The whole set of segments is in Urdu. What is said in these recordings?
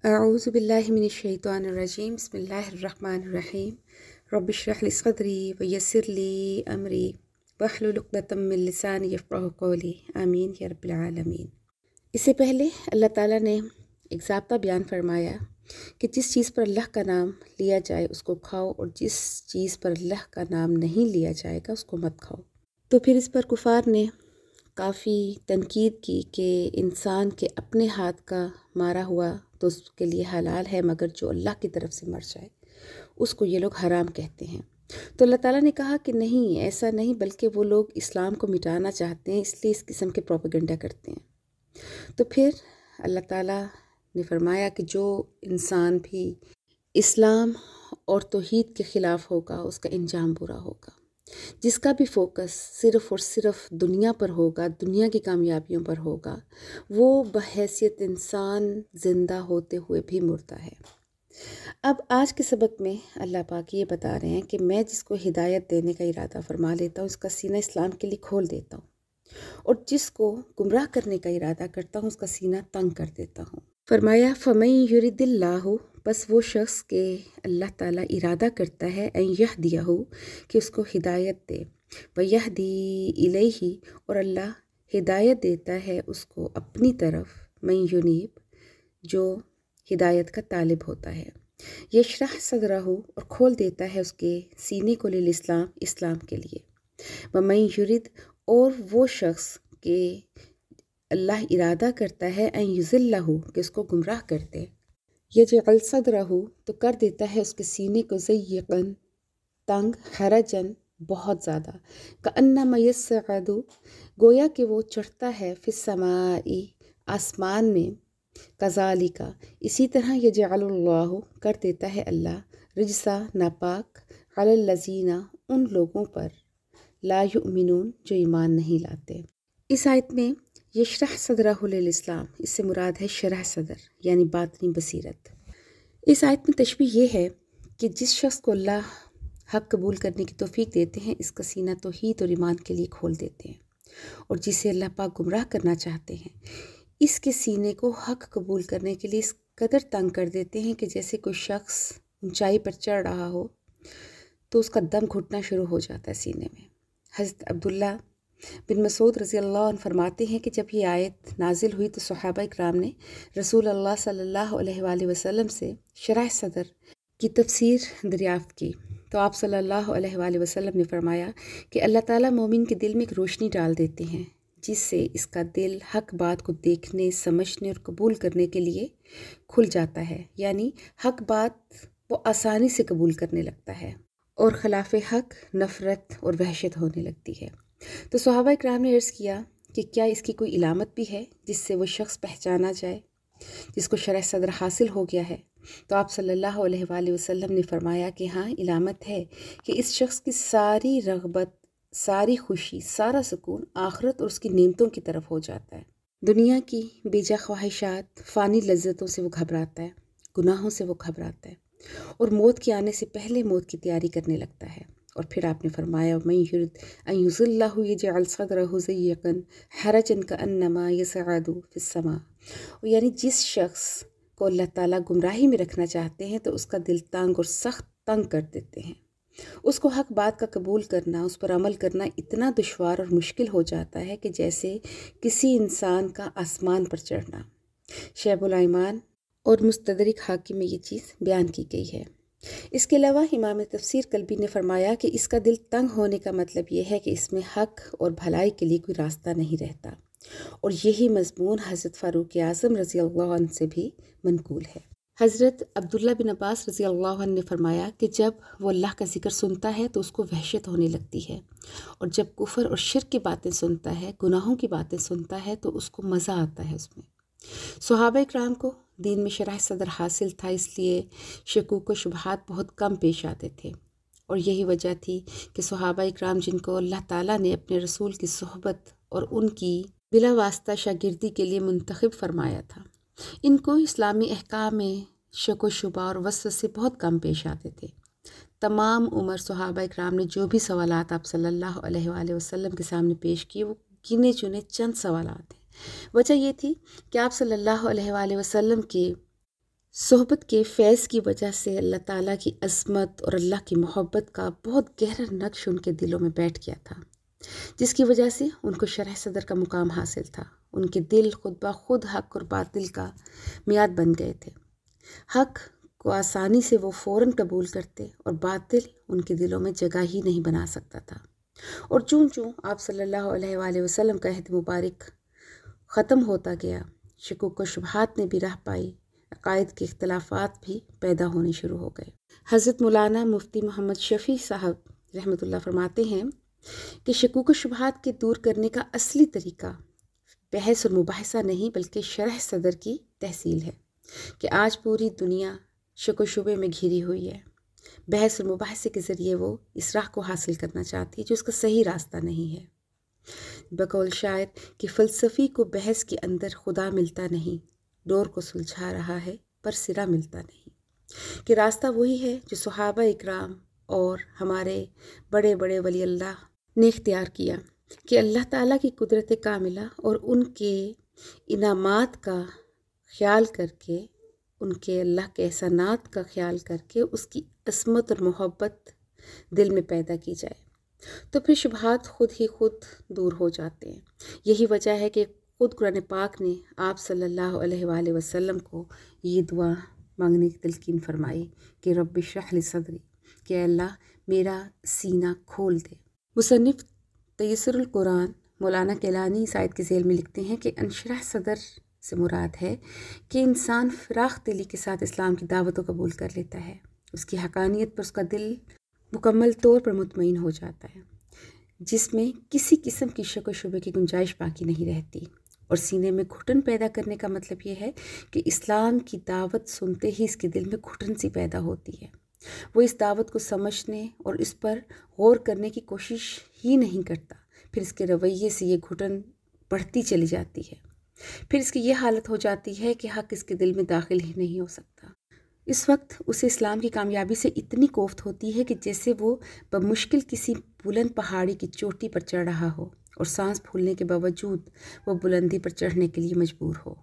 اعوذ باللہ من الشیطان الرجیم بسم اللہ الرحمن الرحیم رب اشرح لی صدری ویسر لی امری واحلل عقدۃ من لسانی یفقہوا قولی آمین یا رب العالمین۔ اس سے پہلے اللہ تعالیٰ نے ایک ضابطہ بیان فرمایا کہ جس چیز پر اللہ کا نام لیا جائے اس کو کھاؤ، اور جس چیز پر اللہ کا نام نہیں لیا جائے گا اس کو مت کھاؤ۔ تو پھر اس پر کفار نے کافی تنقید کی کہ انسان کے اپنے ہاتھ کا مارا ہوا تو اس کے لیے حلال ہے، مگر جو اللہ کی طرف سے مر جائے اس کو یہ لوگ حرام کہتے ہیں۔ تو اللہ تعالیٰ نے کہا کہ نہیں، ایسا نہیں، بلکہ وہ لوگ اسلام کو مٹانا چاہتے ہیں، اس لیے اس قسم کے پروپیگنڈا کرتے ہیں۔ تو پھر اللہ تعالیٰ نے فرمایا کہ جو انسان بھی اسلام اور توحید کے خلاف ہوگا اس کا انجام برا ہوگا۔ جس کا بھی فوکس صرف اور صرف دنیا پر ہوگا، دنیا کی کامیابیوں پر ہوگا، وہ بحیثیت انسان زندہ ہوتے ہوئے بھی مردہ ہے۔ اب آج کے سبق میں اللہ پاک یہ بتا رہے ہیں کہ میں جس کو ہدایت دینے کا ارادہ فرما لیتا ہوں اس کا سینہ اسلام کے لیے کھول دیتا ہوں، اور جس کو گمراہ کرنے کا ارادہ کرتا ہوں اس کا سینہ تنگ کر دیتا ہوں۔ فرمایا فَمَن يُرِدِ اللَّهُ، بس وہ شخص کہ اللہ تعالیٰ ارادہ کرتا ہے ان يهديه، کہ اس کو ہدایت دے، وَيَهْدِي إِلَيْهِ، اور اللہ ہدایت دیتا ہے اس کو اپنی طرف، من يُنِيب، جو ہدایت کا طالب ہوتا ہے، یشرح صدرہ، اور کھول دیتا ہے اس کے سینے کو للاسلام، اسلام کے لیے، وَمَن يُرِد، اور وہ شخص کہ اللہ ارادہ کرتا ہے ان یضلہ، کہ اس کو گمراہ کر دے، یجعل صدرہ، تو کر دیتا ہے اس کے سینے کو ضیقاً، تنگ، حرجاً، بہت زیادہ، کأنما یصعد، گویا کہ وہ چڑھتا ہے، فی السماء، آسمان میں، کذالک، اسی طرح یجعل اللہ، کر دیتا ہے اللہ، رجسا، ناپاک، علی الذین، ان لوگوں پر، لا یؤمنون، جو ایمان نہیں لاتے۔ اس آیت میں یشرح صدرہ للاسلام، اس سے مراد ہے شرح صدر، یعنی باطنی بصیرت۔ اس آیت میں تشبیہ یہ ہے کہ جس شخص کو اللہ حق قبول کرنے کی توفیق دیتے ہیں اس کا سینہ توحید اور ایمان کے لیے کھول دیتے ہیں، اور جسے اللہ پاک گمراہ کرنا چاہتے ہیں اس کے سینے کو حق قبول کرنے کے لیے اس قدر تنگ کر دیتے ہیں کہ جیسے کوئی شخص اونچائی پر چڑھ رہا ہو تو اس کا دم گھٹنا شروع ہو جاتا ہے سینے میں۔ حضرت عبداللہ بن مسعود رضی اللہ عنہ فرماتے ہیں کہ جب یہ آیت نازل ہوئی تو صحابہ اکرام نے رسول اللہ صلی اللہ علیہ وآلہ وسلم سے شرح صدر کی تفسیر دریافت کی، تو آپ صلی اللہ علیہ وآلہ وسلم نے فرمایا کہ اللہ تعالیٰ مومن کے دل میں ایک روشنی ڈال دیتے ہیں جس سے اس کا دل حق بات کو دیکھنے، سمجھنے اور قبول کرنے کے لیے کھل جاتا ہے، یعنی حق بات وہ آسانی سے قبول کرنے لگتا ہے، اور خلاف حق نفرت اور وحشت ہونے لگتی ہے۔ تو صحابہ اکرام نے عرض کیا کہ کیا اس کی کوئی علامت بھی ہے جس سے وہ شخص پہچانا جائے جس کو شرح صدر حاصل ہو گیا ہے؟ تو آپ صلی اللہ علیہ وآلہ وسلم نے فرمایا کہ ہاں، علامت ہے کہ اس شخص کی ساری رغبت، ساری خوشی، سارا سکون آخرت اور اس کی نعمتوں کی طرف ہو جاتا ہے۔ دنیا کی بیجا خواہشات، فانی لذتوں سے وہ گھبراتا ہے، گناہوں سے وہ گھبراتا ہے، اور موت کے آنے سے پہلے موت کی تیاری کرنے لگتا ہے۔ اور پھر آپ نے فرمایا من یرد ان یضلہ یجعل صدرہ ضیقا حرجا کأنما یصعد فی السماء، یعنی جس شخص کو اللہ تعالیٰ گمراہی میں رکھنا چاہتے ہیں تو اس کا دل تنگ اور سخت تنگ کر دیتے ہیں، اس کو حق بات کا قبول کرنا، اس پر عمل کرنا اتنا دشوار اور مشکل ہو جاتا ہے کہ جیسے کسی انسان کا آسمان پر چڑھنا۔ شیخ الایمان اور مستدرک حاکم میں یہ چیز بیان کی گئی ہے۔ اس کے علاوہ امام تفسیر قلبی نے فرمایا کہ اس کا دل تنگ ہونے کا مطلب یہ ہے کہ اس میں حق اور بھلائی کے لیے کوئی راستہ نہیں رہتا، اور یہی مضمون حضرت فاروق اعظم رضی اللہ عنہ سے بھی منقول ہے۔ حضرت عبداللہ بن عباس رضی اللہ عنہ نے فرمایا کہ جب وہ اللہ کا ذکر سنتا ہے تو اس کو وحشت ہونے لگتی ہے، اور جب کفر اور شرک کی باتیں سنتا ہے، گناہوں کی باتیں سنتا ہے تو اس کو مزہ آتا ہے اس میں۔ صحابہ اکرام کو دین میں شرح صدر حاصل تھا، اس لیے شکوک و شبہات بہت کم پیش آتے تھے، اور یہی وجہ تھی کہ صحابہ اکرام جن کو اللہ تعالیٰ نے اپنے رسول کی صحبت اور ان کی بلا واسطہ شاگردی کے لیے منتخب فرمایا تھا، ان کو اسلامی احکام میں شک و شبہ اور وسوسے بہت کم پیش آتے تھے۔ تمام عمر صحابہ اکرام نے جو بھی سوالات آپ صلی اللہ علیہ وآلہ وسلم کے سامنے پیش کیے وہ گنے چنے چند سوالات ہیں۔ وجہ یہ تھی کہ آپ صلی اللہ علیہ وآلہ وسلم کے صحبت کے فیض کی وجہ سے اللہ تعالیٰ کی عظمت اور اللہ کی محبت کا بہت گہرا نقش ان کے دلوں میں بیٹھ گیا تھا، جس کی وجہ سے ان کو شرح صدر کا مقام حاصل تھا۔ ان کے دل خود بخود حق اور باطل کا میعاد بن گئے تھے۔ حق کو آسانی سے وہ فوراً قبول کرتے اور باطل ان کے دلوں میں جگہ ہی نہیں بنا سکتا تھا۔ اور چون چون آپ صلی اللہ علیہ وآلہ وسلم کا عہد مبارک ختم ہوتا گیا، شکوک و شبہات نے بھی راہ پائی، عقائد کے اختلافات بھی پیدا ہونے شروع ہو گئے۔ حضرت مولانا مفتی محمد شفیع صاحب رحمۃ اللہ فرماتے ہیں کہ شکوک و شبہات کے دور کرنے کا اصلی طریقہ بحث اور مباحثہ نہیں بلکہ شرح صدر کی تحصیل ہے، کہ آج پوری دنیا شک و شبے میں گھری ہوئی ہے۔ بحث اور مباحثے کے ذریعے وہ اس راہ کو حاصل کرنا چاہتی ہے جو اس کا صحیح راستہ نہیں ہے۔ بقول شاعر کہ فلسفی کو بحث کے اندر خدا ملتا نہیں، ڈور کو سلجھا رہا ہے پر سرا ملتا نہیں، کہ راستہ وہی ہے جو صحابہ اکرام اور ہمارے بڑے بڑے ولی اللہ نے اختیار کیا، کہ اللہ تعالیٰ کی قدرت کاملہ اور ان کے انعامات کا خیال کر کے، ان کے اللہ کے احسانات کا خیال کر کے اس کی عظمت اور محبت دل میں پیدا کی جائے، تو پھر شبہات خود ہی خود دور ہو جاتے ہیں۔ یہی وجہ ہے کہ خود قرآن پاک نے آپ صلی اللہ علیہ وآلہ وسلم کو یہ دعا مانگنے کی تلقین فرمائی کہ رب اشرح لی صدری، کہ اے اللہ میرا سینہ کھول دے۔ مصنف تیسر القرآن مولانا کیلانی اس آیت کے ذیل میں لکھتے ہیں کہ انشرح صدر سے مراد ہے کہ انسان فراخ دلی کے ساتھ اسلام کی دعوت کو قبول کر لیتا ہے، اس کی حقانیت پر اس کا دل مکمل طور پر مطمئن ہو جاتا ہے، جس میں کسی قسم کی شک و شبے کی گنجائش باقی نہیں رہتی۔ اور سینے میں گھٹن پیدا کرنے کا مطلب یہ ہے کہ اسلام کی دعوت سنتے ہی اس کے دل میں گھٹن سی پیدا ہوتی ہے، وہ اس دعوت کو سمجھنے اور اس پر غور کرنے کی کوشش ہی نہیں کرتا، پھر اس کے رویے سے یہ گھٹن بڑھتی چلی جاتی ہے، پھر اس کی یہ حالت ہو جاتی ہے کہ حق اس کے دل میں داخل ہی نہیں ہو سکتا۔ اس وقت اسے اسلام کی کامیابی سے اتنی کوفت ہوتی ہے کہ جیسے وہ بمشکل کسی بلند پہاڑی کی چوٹی پر چڑھ رہا ہو اور سانس پھولنے کے باوجود وہ بلندی پر چڑھنے کے لیے مجبور ہو۔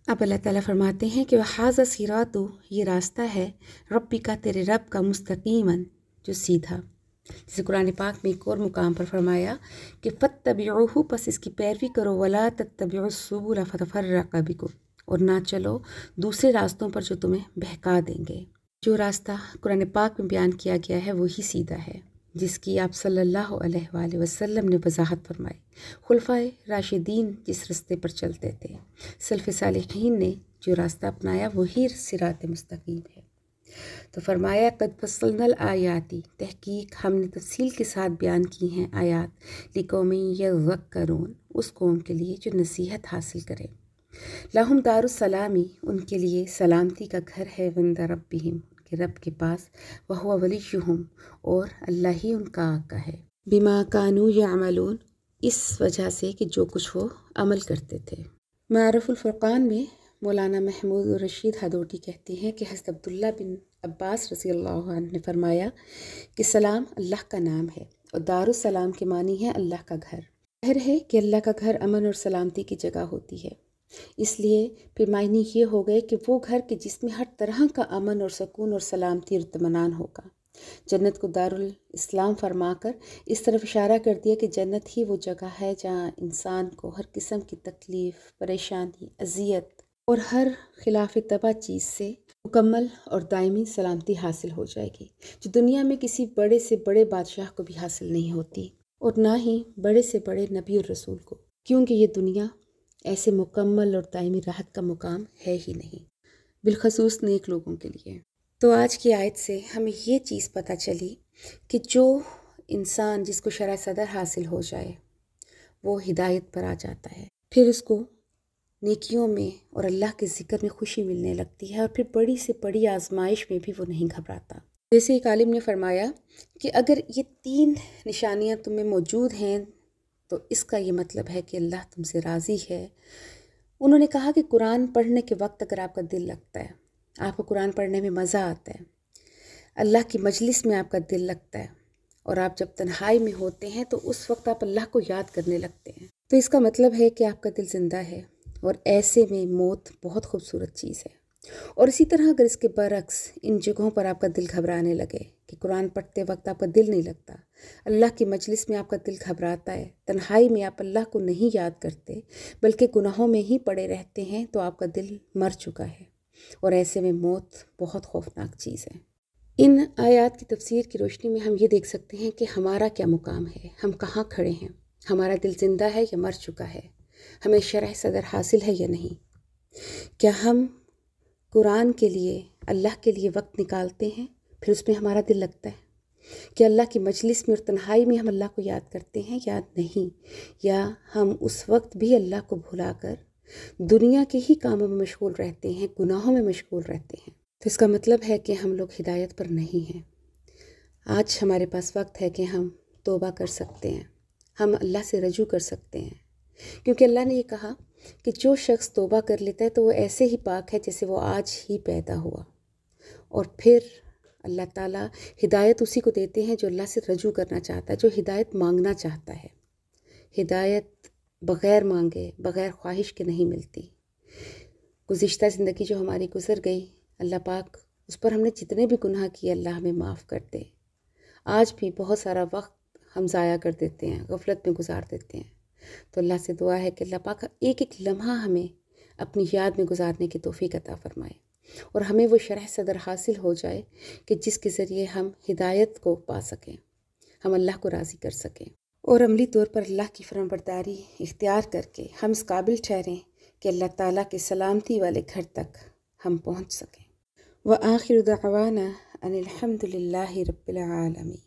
اب اللہ تعالیٰ فرماتے ہیں کہ وَحَاذَا صِرَاطُ، یہ راستہ ہے ربی کا، تیرے رب کا، مستقیماً، جو سیدھا۔ جسے قرآن پاک میں ایک اور مقام پر فرمایا کہ فَاتَّبِعُوهُ، پس اس کی پیروی کرو، وَلَا تَتَّبِعُوا السُّبُلَ فَتَفَرَّقَ بِكُمْ، اور نہ چلو دوسرے راستوں پر جو تمہیں بہکا دیں گے۔ جو راستہ قرآن پاک میں بیان کیا گیا ہے وہی سیدھا ہے، جس کی آپ صلی اللہ علیہ وآلہ وسلم نے وضاحت فرمائی۔ خلفائے راشدین جس راستے پر چلتے تھے، سلف صالحین نے جو راستہ اپنایا وہی صراط مستقیم ہے۔ تو فرمایا قد فصلنا الآیات، تحقیق ہم نے تفصیل کے ساتھ بیان کی ہیں آیات، لقوم یذکرون، اس قوم کے لیے جو نصیحت حاصل کرے۔ لہم دار السلامی، ان کے لیے سلامتی کا گھر ہے، عند ربہم، ان کے رب کے پاس، وہو ولیہم، اور اللہ ہی ان کا آقا ہے، بما کانوا یعملون، اس وجہ سے کہ جو کچھ وہ عمل کرتے تھے۔ معرف الفرقان میں مولانا محمود الرشید ہدوٹی کہتے ہیں کہ حضرت عبداللہ بن عباس رضی اللہ عنہ نے فرمایا کہ سلام اللہ کا نام ہے اور دار السلام کے معنی ہے اللہ کا گھر۔ ظاہر ہے کہ اللہ کا گھر امن اور سلامتی کی جگہ ہوتی ہے، اس لیے پھر معنی یہ ہو گئے کہ وہ گھر کہ جس میں ہر طرح کا امن اور سکون اور سلامتی اور اطمینان ہوگا۔ جنت کو دار الاسلام فرما کر اس طرف اشارہ کر دیا کہ جنت ہی وہ جگہ ہے جہاں انسان کو ہر قسم کی تکلیف، پریشانی، اذیت اور ہر خلاف طبع چیز سے مکمل اور دائمی سلامتی حاصل ہو جائے گی، جو دنیا میں کسی بڑے سے بڑے بادشاہ کو بھی حاصل نہیں ہوتی، اور نہ ہی بڑے سے بڑے نبی اور رسول کو، کیونکہ یہ دنیا ایسے مکمل اور دائمی راحت کا مقام ہے ہی نہیں، بالخصوص نیک لوگوں کے لیے۔ تو آج کی آیت سے ہمیں یہ چیز پتہ چلی کہ جو انسان جس کو شرح صدر حاصل ہو جائے وہ ہدایت پر آ جاتا ہے، پھر اس کو نیکیوں میں اور اللہ کے ذکر میں خوشی ملنے لگتی ہے، اور پھر بڑی سے بڑی آزمائش میں بھی وہ نہیں گھبراتا۔ جیسے ایک عالم نے فرمایا کہ اگر یہ 3 نشانیاں تم میں موجود ہیں تو اس کا یہ مطلب ہے کہ اللہ تم سے راضی ہے۔ انہوں نے کہا کہ قرآن پڑھنے کے وقت اگر آپ کا دل لگتا ہے، آپ کو قرآن پڑھنے میں مزہ آتا ہے، اللہ کی مجلس میں آپ کا دل لگتا ہے، اور آپ جب تنہائی میں ہوتے ہیں تو اس وقت آپ اللہ کو یاد کرنے لگتے ہیں، تو اس کا مطلب ہے کہ آپ کا دل زندہ ہے، اور ایسے میں موت بہت خوبصورت چیز ہے۔ اور اسی طرح اگر اس کے برعکس ان جگہوں پر آپ کا دل گھبرانے لگے کہ قرآن پڑھتے وقت آپ کا دل نہیں لگتا، اللہ کی مجلس میں آپ کا دل گھبراتا ہے، تنہائی میں آپ اللہ کو نہیں یاد کرتے بلکہ گناہوں میں ہی پڑے رہتے ہیں، تو آپ کا دل مر چکا ہے، اور ایسے میں موت بہت خوفناک چیز ہے۔ ان آیات کی تفسیر کی روشنی میں ہم یہ دیکھ سکتے ہیں کہ ہمارا کیا مقام ہے، ہم کہاں کھڑے ہیں، ہمارا دل زندہ ہے یا مر چکا ہے، ہمیں شرح صدر حاصل ہے یا نہیں، کیا ہم قرآن کے لیے، اللہ کے لیے وقت نکالتے ہیں، پھر اس میں ہمارا دل لگتا ہے کہ اللہ کی مجلس میں اور تنہائی میں ہم اللہ کو یاد کرتے ہیں یا نہیں، یا ہم اس وقت بھی اللہ کو بھلا کر دنیا کے ہی کاموں میں مشغول رہتے ہیں، گناہوں میں مشغول رہتے ہیں۔ تو اس کا مطلب ہے کہ ہم لوگ ہدایت پر نہیں ہیں۔ آج ہمارے پاس وقت ہے کہ ہم توبہ کر سکتے ہیں، ہم اللہ سے رجوع کر سکتے ہیں، کیونکہ اللہ نے یہ کہا کہ جو شخص توبہ کر لیتا ہے تو وہ ایسے ہی پاک ہے جیسے وہ آج ہی پیدا ہوا۔ اور پھر اللہ تعالیٰ ہدایت اسی کو دیتے ہیں جو اللہ سے رجوع کرنا چاہتا ہے، جو ہدایت مانگنا چاہتا ہے۔ ہدایت بغیر مانگے، بغیر خواہش کے نہیں ملتی۔ گزشتہ زندگی جو ہماری گزر گئی، اللہ پاک اس پر ہم نے جتنے بھی گناہ کیے اللہ ہمیں معاف کر دے۔ آج بھی بہت سارا وقت ہم ضائع کر دیتے ہیں، غفلت میں گزار دیتے ہیں، تو اللہ سے دعا ہے کہ اللہ پاک ایک ایک لمحہ ہمیں اپنی یاد میں گزارنے کی توفیق عطا فرمائے، اور ہمیں وہ شرح صدر حاصل ہو جائے کہ جس کے ذریعے ہم ہدایت کو پا سکیں، ہم اللہ کو راضی کر سکیں، اور عملی طور پر اللہ کی فرمانبرداری اختیار کر کے ہم اس قابل ٹھہریں کہ اللہ تعالیٰ کے سلامتی والے گھر تک ہم پہنچ سکیں۔ وآخر دعوانا ان الحمد للہ رب العالمین۔